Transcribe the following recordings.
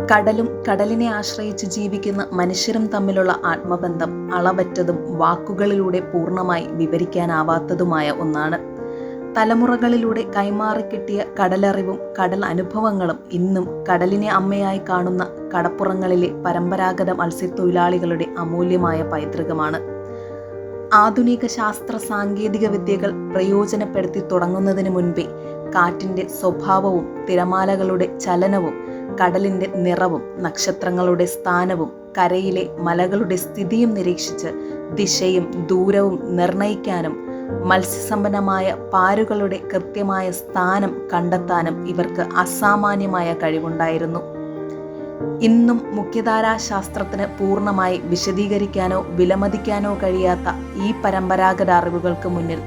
കടലും കടലിനെ ആശ്രയിച്ച് ജീവിക്കുന്ന മനുഷ്യരും തമ്മിലുള്ള ആത്മബന്ധം അളവറ്റതും വാക്കുകളിലൂടെ പൂർണ്ണമായി വിവരിക്കാനാവാത്തതുമായ ഒന്നാണ്. തലമുറകളിലൂടെ കൈമാറിക്കിട്ടിയ കടലറിവും കടൽ അനുഭവങ്ങളും ഇന്നും കടലിനെ അമ്മയായി കാണുന്ന കടപ്പുറങ്ങളിലെ പരമ്പരാഗത മത്സ്യത്തൊഴിലാളികളുടെ അമൂല്യമായ പൈതൃകമാണ്. ആധുനിക ശാസ്ത്ര സാങ്കേതിക വിദ്യകൾ പ്രയോജനപ്പെടുത്തി തുടങ്ങുന്നതിന് മുൻപേ കാറ്റിൻ്റെ സ്വഭാവവും തിരമാലകളുടെ ചലനവും കടലിൻ്റെ നിറവും നക്ഷത്രങ്ങളുടെ സ്ഥാനവും കരയിലെ മലകളുടെ സ്ഥിതിയും നിരീക്ഷിച്ച് ദിശയും ദൂരവും നിർണയിക്കാനും മത്സ്യസമ്പന്നമായ പാരുകളുടെ കൃത്യമായ സ്ഥാനം കണ്ടെത്താനും ഇവർക്ക് അസാമാന്യമായ കഴിവുണ്ടായിരുന്നു. ഇന്നും മുഖ്യധാരാ ശാസ്ത്രത്തിന് പൂർണ്ണമായി വിശദീകരിക്കാനോ വിലമതിക്കാനോ കഴിയാത്ത ഈ പരമ്പരാഗത അറിവുകൾക്ക് മുന്നിൽ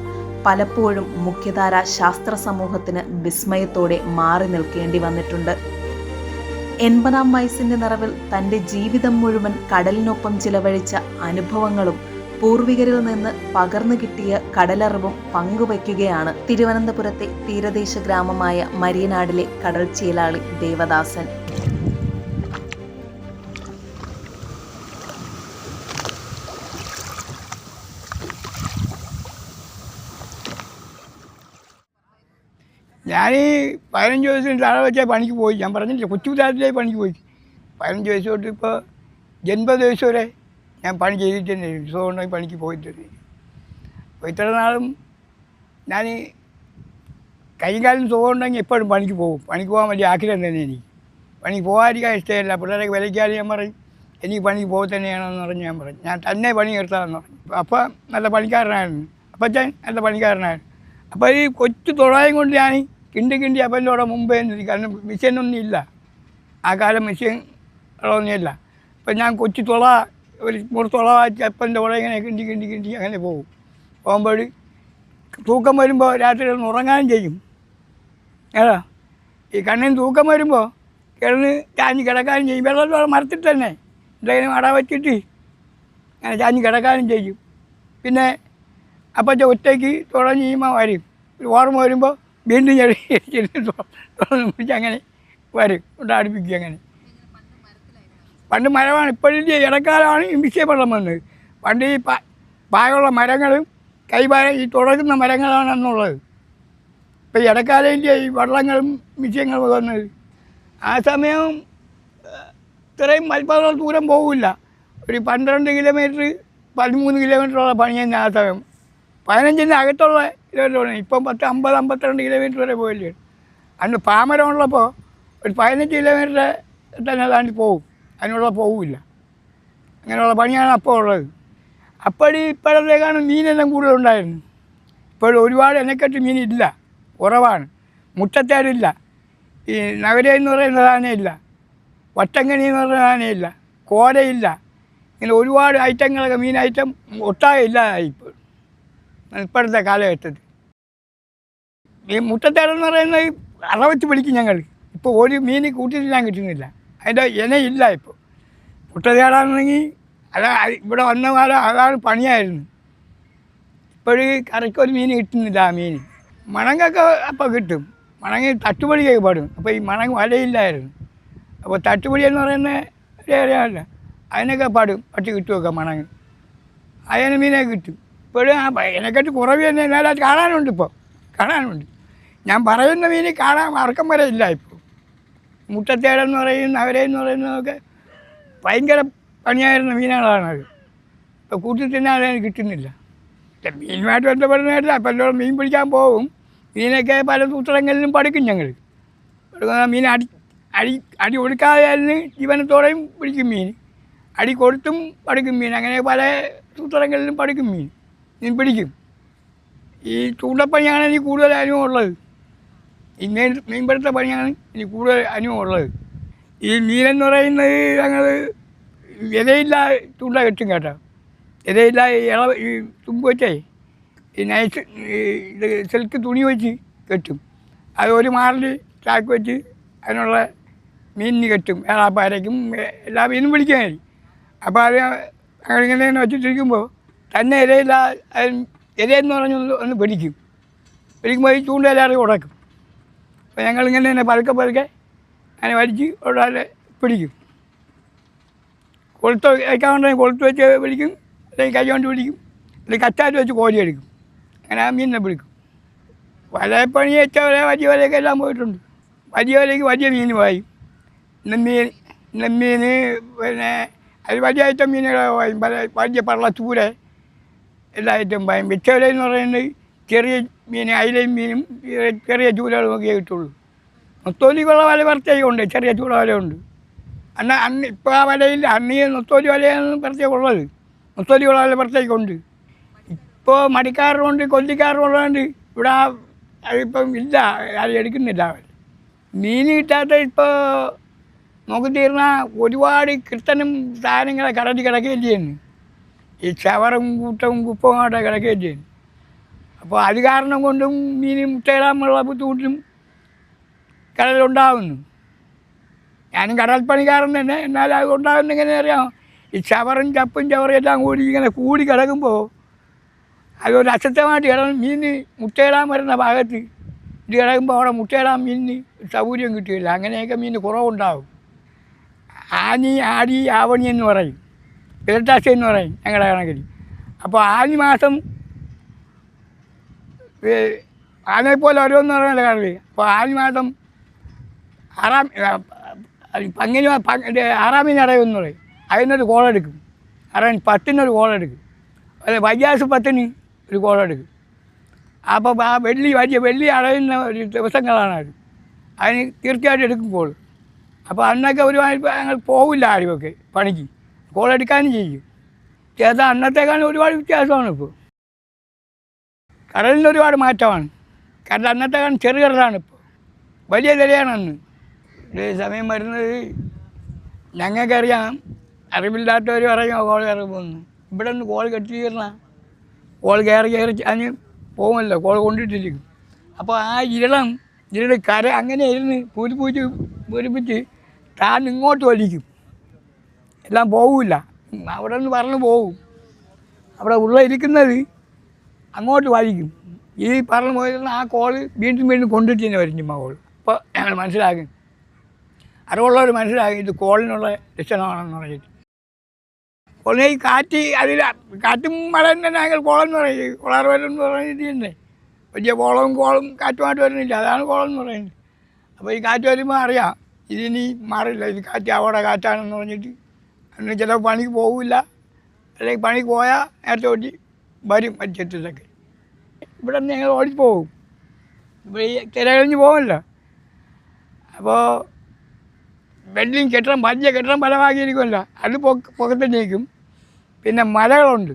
പലപ്പോഴും മുഖ്യധാരാ ശാസ്ത്ര സമൂഹത്തിന് വിസ്മയത്തോടെ മാറി നിൽക്കേണ്ടി വന്നിട്ടുണ്ട്. 80-ാം വയസ്സിൻ്റെ നിറവിൽ തൻ്റെ ജീവിതം മുഴുവൻ കടലിനൊപ്പം ചിലവഴിച്ച അനുഭവങ്ങളും പൂർവികരിൽ നിന്ന് പകർന്നു കിട്ടിയ കടലറിവും പങ്കുവയ്ക്കുകയാണ് തിരുവനന്തപുരത്തെ തീരദേശ ഗ്രാമമായ മരിയനാടിലെ കടൽ ചീലാളി ദേവദാസൻ. ഞാൻ 15 വയസ്സിന് താഴെ വെച്ചാൽ പണിക്ക് പോയി. ഞാൻ പറഞ്ഞില്ല, കൊച്ചുകുട്ടാരത്തിലേ പണിക്ക് പോയി. 15 വയസ്സ് തൊട്ട് ഇപ്പോൾ 80 വയസ്സ് വരെ ഞാൻ പണി ചെയ്തിട്ട് തന്നെ സുഖമുണ്ടെങ്കിൽ പണിക്ക് പോയിട്ടുണ്ട്. അപ്പോൾ ഇത്ര നാളും ഞാൻ കൈകാലം സുഖമുണ്ടെങ്കിൽ എപ്പോഴും പണിക്ക് പോകും. പണിക്ക് പോകാൻ വലിയ ആഗ്രഹം തന്നെ എനിക്ക്. പണിക്ക് പോകാതിരിക്കാൻ ഇഷ്ടമില്ല. പിള്ളേരൊക്കെ വിലയ്ക്കാതെ ഞാൻ പറയും എനിക്ക് പണിക്ക് പോയി തന്നെയാണെന്ന് പറഞ്ഞ് ഞാൻ പറഞ്ഞു. ഞാൻ തന്നെ പണി എടുത്താമെന്ന് പറഞ്ഞു. അപ്പം നല്ല പണിക്കാരനായിരുന്നു. അപ്പച്ചൻ നല്ല പണിക്കാരനായിരുന്നു. അപ്പോൾ ഈ കൊച്ചു തുഴയും കൊണ്ട് ഞാൻ കിണ്ടി അപ്പൻ്റെ കൂടെ മുമ്പേ നിൽക്കും. കാരണം മെഷീനൊന്നും ഇല്ല, ആ കാലം മെഷീനുകളൊന്നുമില്ല. അപ്പം ഞാൻ കൊച്ചു തുള ഒരു തുള വാച്ച് അപ്പൻ്റെ കൂടെ ഇങ്ങനെ കിണ്ടി അങ്ങനെ പോകുമ്പോൾ തൂക്കം വരുമ്പോൾ രാത്രി ഒന്ന് ഉറങ്ങാനും ചെയ്യും. ഏതാ ഈ കണ്ണിന് തൂക്കം വരുമ്പോൾ കിടന്ന് ചാഞ്ഞ് കിടക്കാനും ചെയ്യും. വെള്ളത്തോടെ മരത്തിൽ തന്നെ എന്തെങ്കിലും അട വച്ചിട്ട് അങ്ങനെ ചാഞ്ഞ് കിടക്കാനും ചെയ്യും. പിന്നെ അപ്പച്ച ഒറ്റയ്ക്ക് തുഴഞ്ഞ് കഴിയുമ്പോൾ വരും. ഒരു ഓർമ്മ വരുമ്പോൾ വീണ്ടും തുറന്ന് പിടിച്ച് അങ്ങനെ വരും, കൊണ്ട് അടുപ്പിക്കും. അങ്ങനെ പണ്ട് മരമാണ്. ഇപ്പോഴിൻ്റെ ഇടക്കാലമാണ് ഈ വിഷയപ്പെടം വന്നത്. പണ്ട് ഈ പായുള്ള മരങ്ങളും കൈഭാരം ഈ തുടങ്ങുന്ന മരങ്ങളാണ് എന്നുള്ളത്. ഇപ്പോൾ ഈ ഇടക്കാലത്തിൻ്റെ ഈ വള്ളങ്ങളും വിഷയങ്ങളും വന്നത്. ആ സമയം ഇത്രയും മൽപ്പാതോളം ദൂരം പോകില്ല. ഒരു 12 കിലോമീറ്റർ 13 കിലോമീറ്ററുള്ള പണി തന്നെ ആ സമയം. 15-ന് അകത്തുള്ള കിലോമീറ്റർ. ഇപ്പം 50-52 കിലോമീറ്റർ വരെ പോയില്ലേ. അന്ന് പാമരം ഉള്ളപ്പോൾ ഒരു 15 കിലോമീറ്റർ തന്നെ അതാണ്ട് പോകും. അതിനുള്ള പോകില്ല. അങ്ങനെയുള്ള പണിയാണ് അപ്പോൾ ഉള്ളത്. അപ്പോഴീ ഇപ്പോഴത്തേക്കാണ് മീനെല്ലാം കൂടുതലുണ്ടായിരുന്നു. ഇപ്പോഴും ഒരുപാട് എനക്കെട്ട് മീനില്ല, കുറവാണ്. മുട്ടത്തേരില്ല, ഈ നഗര എന്ന് പറയുന്ന സാധനമില്ല, വട്ടങ്കണി എന്ന് പറയുന്ന സാധനമില്ല, കോരയില്ല. ഇങ്ങനെ ഒരുപാട് ഐറ്റങ്ങളൊക്കെ മീൻ ഐറ്റം ഒട്ടാകെ ഇല്ലാതായി ഇപ്പോഴത്തെ കാലഘട്ടത്തിൽ. ഈ മുട്ടത്തേടെന്ന് പറയുന്നത് അറവച്ച് പിടിക്കും ഞങ്ങൾ. ഇപ്പോൾ ഒരു മീൻ കൂട്ടിയിട്ടാൻ കിട്ടുന്നില്ല, അതിൻ്റെ ഇനയില്ല. ഇപ്പോൾ മുട്ടത്തേടാണെങ്കിൽ അതാ ഇവിടെ വന്ന കാലം അതാണ് പണിയായിരുന്നു. ഇപ്പോഴീ കറക്കൊരു മീൻ കിട്ടുന്നില്ല. ആ മീൻ മണങ്ങൊക്കെ അപ്പോൾ കിട്ടും. മണങ്ങി തട്ടുപടിയൊക്കെ പാടും. അപ്പോൾ ഈ മണങ്ങ് വലയില്ലായിരുന്നു. അപ്പോൾ തട്ടുപടി എന്ന് പറയുന്ന അറിയാമല്ല, അതിനൊക്കെ പാടും. പട്ടി കിട്ടുമൊക്കെ മണങ്ങ് അതിന് മീനൊക്കെ കിട്ടും. ഇപ്പോഴും ആ എന്നെക്കെട്ട് കുറവ് തന്നെ. എന്നാലും അത് കാണാനുണ്ട്, ഇപ്പോൾ കാണാനുണ്ട്. ഞാൻ പറയുന്ന മീൻ കാണാൻ അർക്കം വരെ ഇല്ല. ഇപ്പോൾ മുട്ടത്തേടെന്ന് പറയുന്ന അവരെന്ന് പറയുന്നതൊക്കെ ഭയങ്കര പണിയായിരുന്ന മീനുകളാണത്. ഇപ്പോൾ കൂട്ടി തിന്നാൻ അതിന് കിട്ടുന്നില്ല. മീനുമായിട്ട് ബന്ധപ്പെടുന്നതായിട്ടില്ല. അപ്പം എന്നോട് മീൻ പിടിക്കാൻ പോകും. മീനൊക്കെ പല സൂത്രങ്ങളിലും പഠിക്കും ഞങ്ങൾ. പഠിക്കുന്ന മീൻ അടി കൊടുക്കാതെ അതിന് ജീവനത്തോടെയും പിടിക്കും മീൻ. അടി കൊടുത്തും പഠിക്കും മീൻ. അങ്ങനെ പല സൂത്രങ്ങളിലും പഠിക്കും മീൻ പിടിക്കും. ഈ ചൂണ്ടപ്പണിയാണ് എനിക്ക് കൂടുതൽ അനുഭവമുള്ളത്. ഈ മീൻപിടുത്ത പണിയാണ് എനിക്ക് കൂടുതൽ അനുഭവമുള്ളത്. ഈ മീനെന്ന് പറയുന്നത് ഞങ്ങൾ ഇലയില്ല ചൂണ്ട കെട്ടും കേട്ടോ. ഇലയില്ല ഈ തുമ്പ് വെച്ചേ ഈ നൈസ് ഇത് സിൽക്ക് തുണി വെച്ച് കെട്ടും. അത് ഒരു മാറിൽ ചാക്ക് വെച്ച് അതിനുള്ള മീനിന് കെട്ടും. ഏറാപ്പാരയ്ക്കും എല്ലാ മീനും പിടിക്കാൻ കഴിയും. അപ്പോൾ അത് ഞങ്ങളിങ്ങനെ വെച്ചിട്ടിരിക്കുമ്പോൾ തന്നെ ഇലയില്ല ഇലയെന്ന് ഒന്ന് പിടിക്കുമ്പോൾ ഈ ചൂണ്ടയിലാറി ഉടക്കും. അപ്പോൾ ഞങ്ങളിങ്ങനെ തന്നെ പതുക്കെ അങ്ങനെ വലിച്ച് ഒരാളെ പിടിക്കും. കൊളുത്ത് വയ്ക്കാറുണ്ടെങ്കിൽ കൊളുത്ത് വെച്ച് പിടിക്കും, അല്ലെങ്കിൽ കൈ കൊണ്ട് പിടിക്കും, അല്ലെങ്കിൽ കച്ചാറ്റ് വെച്ച് കോരിയെടുക്കും. അങ്ങനെ ആ മീനിനെ പിടിക്കും. വലപ്പണി വെച്ചവരെ വലിയ വലയൊക്കെ എല്ലാം പോയിട്ടുണ്ട്. വലിയ വലയ്ക്ക് വലിയ മീൻ വായും. നെമ്മീൻ പിന്നെ അത് വലിയ ഐറ്റം മീനുകളെ വായും. വലിയ പള്ള ചൂര എല്ലാ ഐറ്റം വായും. വെച്ച വലയെന്ന് പറയുന്നത് ചെറിയ മീൻ, അയിലയും മീനും ചെറിയ ചൂരകളും ഒക്കെ കിട്ടുള്ളൂ. നൊത്തോലിക്കുള്ള വല പ്രത്യേകമുണ്ട്, ചെറിയ ചൂട വലയുണ്ട്. അന്ന് ഇപ്പോൾ ആ വലയില്ല. അന്ന് ഈ നൊത്തോലി വലയാണ് പ്രത്യേകമുള്ളത്. നൊത്തോലിക്കുള്ള വല പ്രത്യേകമുണ്ട്. ഇപ്പോൾ മടിക്കാറുണ്ട്, കൊല്ലിക്കാറുള്ളതുകൊണ്ട് ഇവിടെ അതിപ്പം ഇല്ല, അത് എടുക്കുന്നില്ല. അവർ മീൻ കിട്ടാത്ത ഇപ്പോൾ നോക്കി തീർന്നാൽ ഒരുപാട് കിട്ടനും സാധനങ്ങളെ കടലിൽ കിടക്കുകയും ചെയ്യുന്നു. ഈ ചവറും കൂട്ടവും കുപ്പവുമായിട്ട് കിടക്കുകയും ചെയ്യുന്നു. അപ്പോൾ അത് കാരണം കൊണ്ടും മീൻ മുട്ടയിടാനുള്ള ബുദ്ധിമുട്ടും കടലുണ്ടാകുന്നു. ഞാനും കടൽപ്പണിക്കാരൻ തന്നെ, എന്നാലും അത് ഉണ്ടാകുന്ന എങ്ങനെ അറിയാം, ഈ ചവറും ചവറും എല്ലാം കൂടി ഇങ്ങനെ കൂടി കിടക്കുമ്പോൾ അതൊരു അശക്തമായിട്ട് കിടന്ന് മീൻ മുട്ടയിടാൻ വരുന്ന ഭാഗത്ത് ഇത് കിടക്കുമ്പോൾ അവിടെ മുട്ടയിടാൻ മീനിന് സൗകര്യം കിട്ടുകയില്ല. അങ്ങനെയൊക്കെ മീൻ കുറവുണ്ടാകും. ആടി ആവണി എന്ന് പറയും, ഇരട്ടാശ എന്ന് പറയും ഞങ്ങളുടെ കണക്കിൽ. അപ്പോൾ ആദ്യ മാസം ആനയെപ്പോലെ ഓരോന്ന് പറയുന്നത് കടൽ. അപ്പോൾ ആദ്യ മാസം പങ്ങിന് 6-ാം മീൻ അടയുമെന്ന് പറയും. അതിനൊരു കോളെടുക്കും. 10-ന് കോളെടുക്കും. അതെ, വൈകാസ് 10-ന് ഒരു കോളെടുക്കും. അപ്പോൾ ആ വെള്ളി അടയുന്ന ഒരു ദിവസങ്ങളാണ് അത്. അതിന് തീർച്ചയായിട്ടും എടുക്കും കോൾ. അപ്പോൾ അന്നൊക്കെ ഒരുപാട് ഞങ്ങൾ പോകില്ല ആരുമൊക്കെ പണിക്ക്, കോളെടുക്കാനും ചെയ്യും. ചേർത്താൽ അന്നത്തേക്കാളും ഒരുപാട് വ്യത്യാസമാണ്. ഇപ്പോൾ കടലിന് ഒരുപാട് മാറ്റമാണ്. കാരണം അന്നത്തേക്കാളും ചെറിയ കടലാണ്, ഇപ്പോൾ വലിയ തിരയാണ് അന്ന്. ഒരു സമയം വരുന്നത് ഞങ്ങൾക്കറിയാം, അറിവില്ലാത്തവർ പറയും കോൾ കയറി പോകുന്നു. ഇവിടെ നിന്ന് കോൾ കെട്ടി കയറണം, കോൾ കയറി അതിന് പോകുമല്ലോ, കോൾ കൊണ്ടിട്ടിരിക്കും. അപ്പോൾ ആ ഇരുള് കര അങ്ങനെ ഇരുന്ന് പൂരിപ്പിച്ച് താൻ ഇങ്ങോട്ട് വലിക്കും. എല്ലാം പോകില്ല, അവിടെ നിന്ന് പറഞ്ഞു പോകും. അവിടെ ഉള്ള ഇരിക്കുന്നത് അങ്ങോട്ട് വലിക്കും. ഈ പറഞ്ഞു പോയിരുന്ന ആ കോള് വീണ്ടും കൊണ്ടിട്ട് തന്നെ വരും ചുമ്മാ കോൾ. അപ്പോൾ ഞങ്ങൾ മനസ്സിലാക്കും, അറിവുള്ളവർ മനസ്സിലാക്കി ഇത് കോളിനുള്ള ലക്ഷണമാണെന്ന് പറഞ്ഞിട്ട്. കോളിനെ ഈ കാറ്റും മഴയും തന്നെ ഞങ്ങൾ കോളെന്ന് പറയും. കോളാർ വരെന്ന് പറഞ്ഞിട്ട് തന്നെ വലിയ കോളും കാറ്റുമായിട്ട് വരുന്നില്ല, അതാണ് കോളെന്ന് പറയുന്നത്. അപ്പോൾ ഈ കാറ്റ് വരുമ്പോൾ അറിയാം ഇതിനി മാറില്ല, ഇത് അവിടെ കാറ്റാണെന്ന് പറഞ്ഞിട്ട് അന്ന് ചിലപ്പോൾ പണിക്ക് പോകില്ല, അല്ലെങ്കിൽ പണിക്ക് പോയാൽ നേരത്തെ ഓടി വരും പരിചയത്തിലൊക്കെ. ഇവിടെ നിന്ന് ഞങ്ങൾ ഓടിപ്പോകും. ഇവിടെ ഈ തിരകഴിഞ്ഞ് പോകുമല്ലോ. അപ്പോൾ വലിയ കെട്ടിടം ബലമാക്കിയിരിക്കുമല്ലോ, അത് പൊക്കത്തിനേക്കും. പിന്നെ മലകളുണ്ട്,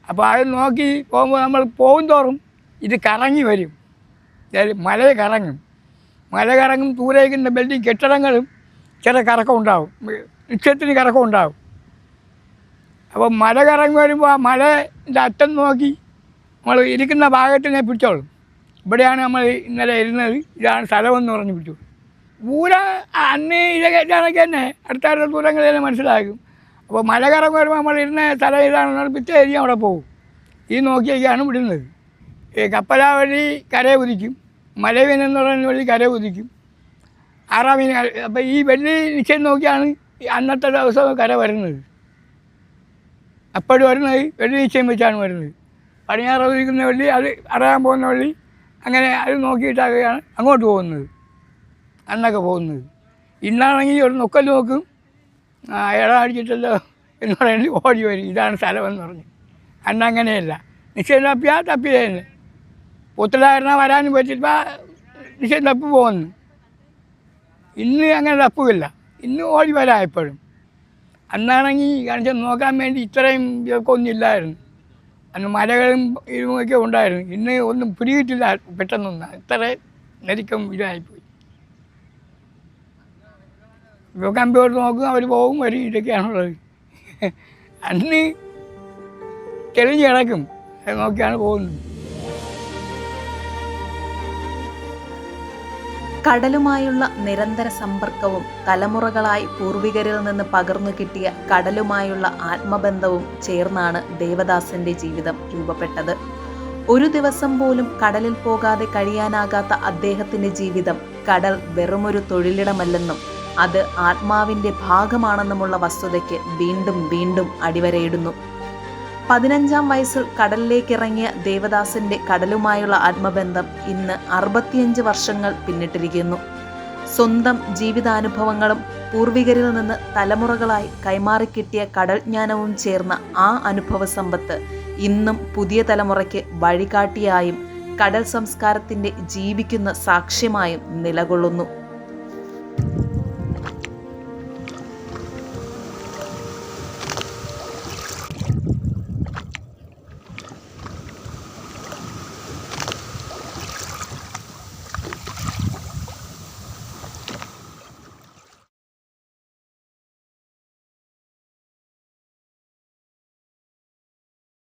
അപ്പോൾ അത് നോക്കി പോകുമ്പോൾ നമ്മൾ പോകും തോറും ഇത് കറങ്ങി വരും. മല കറങ്ങും ദൂരേക്കുന്ന ബിൽഡിങ് കെട്ടിടങ്ങളും ചെറിയ കറക്കം ഉണ്ടാവും, നിശ്ചയത്തിന് കറക്കം ഉണ്ടാവും. അപ്പോൾ മല കറങ്ങി വരുമ്പോൾ ആ മലൻ്റെ അറ്റം നോക്കി നമ്മൾ ഇരിക്കുന്ന ഭാഗത്തിനെ പിടിച്ചോളും. ഇവിടെയാണ് നമ്മൾ ഇന്നലെ ഇരുന്നത്, ഇതാണ് സ്ഥലമെന്ന് പറഞ്ഞ് പിടിച്ചോളും. അന്ന് ഇതൊക്കെ തന്നെ അടുത്ത ദൂരങ്ങളിൽ മനസ്സിലാക്കും. അപ്പോൾ മല കറങ്ങി വരുമ്പോൾ നമ്മൾ ഇരുന്ന സ്ഥലം ഇതാണെന്ന് പിറ്റേ ഏരിയ അവിടെ പോകും. ഈ നോക്കിയൊക്കെയാണ് വിടുന്നത്. ഈ കപ്പല വഴി കരയെ കുതിക്കും, മലവീൻ എന്ന് പറയുന്ന വഴി കരയെ കുതിക്കും, 6-ാം മീൻ. അപ്പോൾ ഈ വെള്ളി നിശ്ചയം നോക്കിയാണ് അന്നത്തെ ദിവസം കര വരുന്നത്. അപ്പോഴും വരുന്നത് വെള്ളി നിശ്ചയം വെച്ചാണ് വരുന്നത്. പടിഞ്ഞാറ് കുതിക്കുന്ന വള്ളി, അത് അറിയാൻ പോകുന്ന വള്ളി, അങ്ങനെ അത് നോക്കിയിട്ടൊക്കെയാണ് അങ്ങോട്ട് പോകുന്നത്, അന്നൊക്കെ പോകുന്നത്. ഇന്നാണെങ്കിൽ ഒരു നൊക്കൽ നോക്കും, ഇടം അടിച്ചിട്ടല്ലോ എന്ന് പറയുന്നത് ഓടി വരും, ഇതാണ് സ്ഥലമെന്ന് പറഞ്ഞു. അന്നങ്ങനെയല്ല, നിശ്ചയം തപ്പിയേ തന്നെ. പുത്തലായിരുന്നാൽ വരാനും പറ്റില്ല, നിശ്ചയം തപ്പി പോകുന്നു. ഇന്ന് അങ്ങനെ തപ്പുമില്ല, ഇന്ന് ഓടി വരാം എപ്പോഴും. അന്നാണെങ്കിൽ കാണിച്ചാൽ നോക്കാൻ വേണ്ടി ഇത്രയും ഇതൊക്കെ ഒന്നും ഇല്ലായിരുന്നു. അന്ന് മലകളും ഇതുമൊക്കെ ഉണ്ടായിരുന്നു. ഇന്ന് ഒന്നും പിടികിട്ടില്ല പെട്ടെന്നൊന്നും, ഇത്ര നെരുക്കം ഇതായിപ്പോയി. ഇപ്പോൾ കമ്പ്യൂട്ടർ നോക്കും, അവർ പോകും വരും, ഇതൊക്കെയാണുള്ളത്. അന്ന് തെളിഞ്ഞ് കിടക്കും, അത് നോക്കിയാണ് പോകുന്നത്. കടലുമായുള്ള നിരന്തര സമ്പർക്കവും തലമുറകളായി പൂർവികരിൽ നിന്ന് പകർന്നു കിട്ടിയ കടലുമായുള്ള ആത്മബന്ധവും ചേർന്നാണ് ദേവദാസന്റെ ജീവിതം രൂപപ്പെട്ടത്. ഒരു ദിവസം പോലും കടലിൽ പോകാതെ കഴിയാനാകാത്ത അദ്ദേഹത്തിന്റെ ജീവിതം കടൽ വെറുമൊരു തൊഴിലിടമല്ലെന്നും അത് ആത്മാവിന്റെ ഭാഗമാണെന്നുമുള്ള വസ്തുതയ്ക്ക് വീണ്ടും വീണ്ടും അടിവരയിടുന്നു. 15-ാം വയസ്സിൽ കടലിലേക്കിറങ്ങിയ ദേവദാസിന്റെ കടലുമായുള്ള ആത്മബന്ധം ഇന്ന് 65 വർഷങ്ങൾ പിന്നിട്ടിരിക്കുന്നു. സ്വന്തം ജീവിതാനുഭവങ്ങളും പൂർവികരിൽ നിന്ന് തലമുറകളായി കൈമാറിക്കിട്ടിയ കടൽ ജ്ഞാനവും ചേർന്ന ആ അനുഭവ സമ്പത്ത് ഇന്നും പുതിയ തലമുറയ്ക്ക് വഴികാട്ടിയായും കടൽ സംസ്കാരത്തിന്റെ ജീവിക്കുന്ന സാക്ഷ്യമായും നിലകൊള്ളുന്നു.